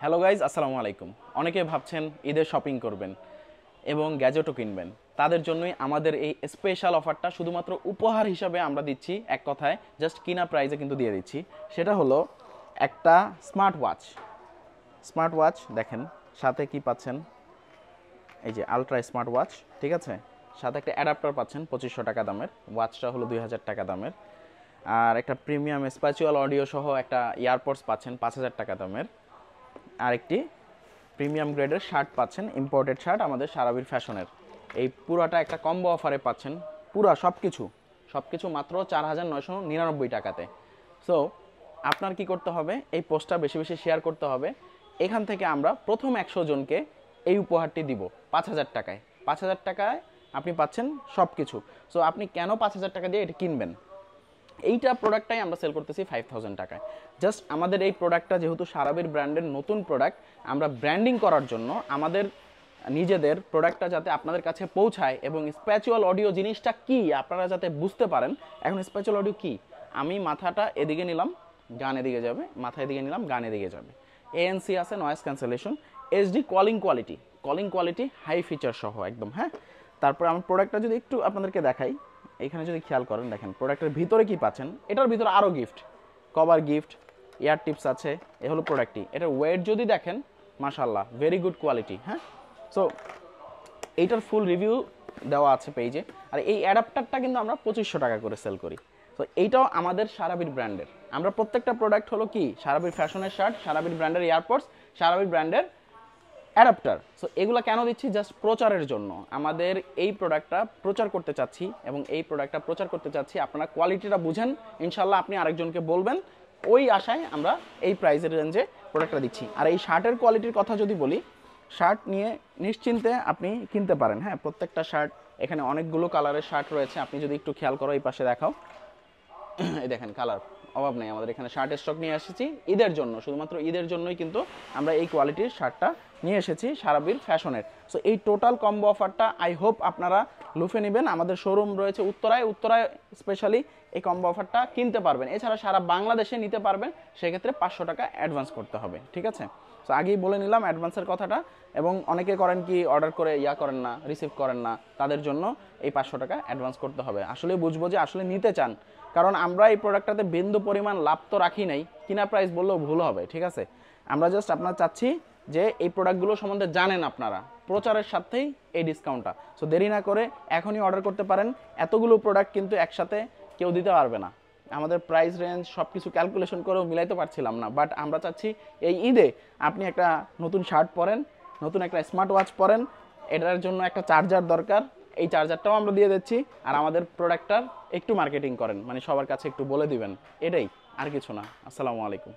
Hello guys, আসসালামু আলাইকুম। অনেকে ভাবছেন ঈদের শপিং করবেন এবং গ্যাজেটও কিনবেন, তাদের জন্যই আমাদের এই স্পেশাল অফারটা শুধুমাত্র উপহার হিসাবে আমরা দিচ্ছি। এক কথায় জাস্ট কিনা প্রাইসে কিন্তু দিয়ে দিচ্ছি। সেটা হলো একটা স্মার্ট ওয়াচ দেখেন, সাথে কি পাচ্ছেন, এই যে আলট্রা স্মার্ট ওয়াচ, ঠিক আছে। সাথে একটা অ্যাডাপ্টার পাচ্ছেন 2500 টাকা দামের, ওয়াচটা হলো 2000 টাকা দামের। আর একটা প্রিমিয়াম স্প্যাচুয়াল অডিও সহ একটা ইয়ারপডস পাচ্ছেন 5000 টাকা দামের। আর একটি প্রিমিয়াম গ্রেডের শার্ট পাচ্ছেন, ইম্পোর্টেড শার্ট আমাদের সারাবির ফ্যাশনের। এই পুরাটা একটা কম্বো অফারে পাচ্ছেন, পুরা সব কিছু মাত্র 4999 টাকাতে। সো আপনার কি করতে হবে, এই পোস্টটা বেশি বেশি শেয়ার করতে হবে। এখান থেকে আমরা প্রথম 100 জনকে এই উপহারটি দিব 5000 টাকায়। 5000 টাকায় আপনি পাচ্ছেন সব কিছু। সো আপনি কেন 5000 টাকা দিয়ে এটা কিনবেন? এইটা প্রোডাক্টটাই আমরা সেল করতেছি 5000 টাকায়। জাস্ট আমাদের এই প্রোডাক্টটা যেহেতু সারাবির ব্র্যান্ডের নতুন প্রোডাক্ট, আমরা ব্র্যান্ডিং করার জন্য আমাদের নিজেদের প্রোডাক্টটা যাতে আপনাদের কাছে পৌঁছায় এবং স্প্যাচুয়াল অডিও জিনিসটা কি আপনারা যাতে বুঝতে পারেন। এখন স্প্যাচুয়াল অডিও কি, আমি মাথাটা এদিকে নিলাম, গান এদিকে যাবে, মাথা এদিকে নিলাম, গান এদিকে যাবে। ANC আছে, noise cancellation, HD calling quality high feature সহ একদম। হ্যাঁ, তারপর আমার প্রোডাক্টটা যদি একটু আপনাদেরকে দেখাই, এখানে যদি খেয়াল করেন, দেখেন প্রোডাক্টের ভিতরে কি পাচ্ছেন। এটার ভিতরে আরও গিফট, কভার গিফট, ইয়ার টিপস আছে। এ হলো প্রোডাক্টটি। এটার ওয়েট যদি দেখেন, মাশাআল্লাহ ভেরি গুড কোয়ালিটি। হ্যাঁ, সো এইটার ফুল রিভিউ দেওয়া আছে পেজে। আর এই অ্যাডাপ্টারটা কিন্তু আমরা 2500 টাকা করে সেল করি। তো এইটাও আমাদের সারাবির ব্র্যান্ডের। আমরা প্রত্যেকটা প্রোডাক্ট হলো কি, সারাবির ফ্যাশনের শার্ট, সারাবির ব্র্যান্ডের এয়ারপডস, সারাবির ব্র্যান্ডের অ্যাডাপ্টার। সো এগুলো কেন দিচ্ছি? জাস্ট প্রচারের জন্য। আমাদের এই প্রোডাক্টটা প্রচার করতে চাচ্ছি এবং এই প্রোডাক্টটা প্রচার করতে চাচ্ছি। আপনারা কোয়ালিটিটা বুঝেন, ইনশাল্লাহ আপনি আরেকজনকে বলবেন। ওই আশায় আমরা এই প্রাইসের রেঞ্জে প্রোডাক্টটা দিচ্ছি। আর এই শার্টের কোয়ালিটির কথা যদি বলি, শার্ট নিয়ে নিশ্চিন্তে আপনি কিনতে পারেন। হ্যাঁ, প্রত্যেকটা শার্ট, এখানে অনেকগুলো কালারের শার্ট রয়েছে। আপনি যদি একটু খেয়াল করো, এই পাশে দেখাও, এই দেখেন কালার অভাব নেই। আমাদের এখানে শার্টের স্টক নিয়ে এসেছি ঈদের জন্য, শুধুমাত্র ঈদের জন্যই কিন্তু আমরা এই কোয়ালিটির শার্টটা নিয়ে এসেছি সারাবির ফ্যাশনের। সো এই টোটাল কম্বো অফারটা আই হোপ আপনারা লুফে নেবেন। আমাদের শোরুম রয়েছে উত্তরায় স্পেশালি এই কম্বো অফারটা কিনতে পারবেন। এছাড়া সারা বাংলাদেশে নিতে পারবেন, সেক্ষেত্রে 500 টাকা অ্যাডভান্স করতে হবে, ঠিক আছে। সো আগেই বলে নিলাম অ্যাডভান্সের কথাটা। এবং অনেকে করেন কি, অর্ডার করে করেন না, রিসিভ করেন না, তাদের জন্য এই 500 টাকা অ্যাডভান্স করতে হবে। আসলে বুঝবো যে আসলে নিতে চান, কারণ আমরা এই প্রোডাক্টটাতে বিন্দু পরিমাণ লাভ তো রাখি নাই। কিনা প্রাইস বললেও ভুল হবে, ঠিক আছে। আমরা জাস্ট আপনারা চাচ্ছি যে এই প্রোডাক্টগুলো সম্বন্ধে জানেন আপনারা, প্রচারের সাথেই এই ডিসকাউন্টটা। সো দেরি না করে এখনই অর্ডার করতে পারেন। এতগুলো প্রোডাক্ট কিন্তু একসাথে কেউ দিতে পারবে না। আমাদের প্রাইস রেঞ্জ সব কিছু ক্যালকুলেশন করেও মিলাইতে পারছিলাম না, বাট আমরা চাচ্ছি এই ঈদে আপনি একটা নতুন শার্ট পরেন, নতুন একটা স্মার্ট ওয়াচ পরেন, এটার জন্য একটা চার্জার দরকার, এই চার্জারটাও আমরা দিয়ে দিচ্ছি। আর আমাদের প্রোডাক্টটার একটু মার্কেটিং করেন, মানে সবার কাছে একটু বলে দিবেন, এটাই, আর কিছু না। আসসালামু আলাইকুম।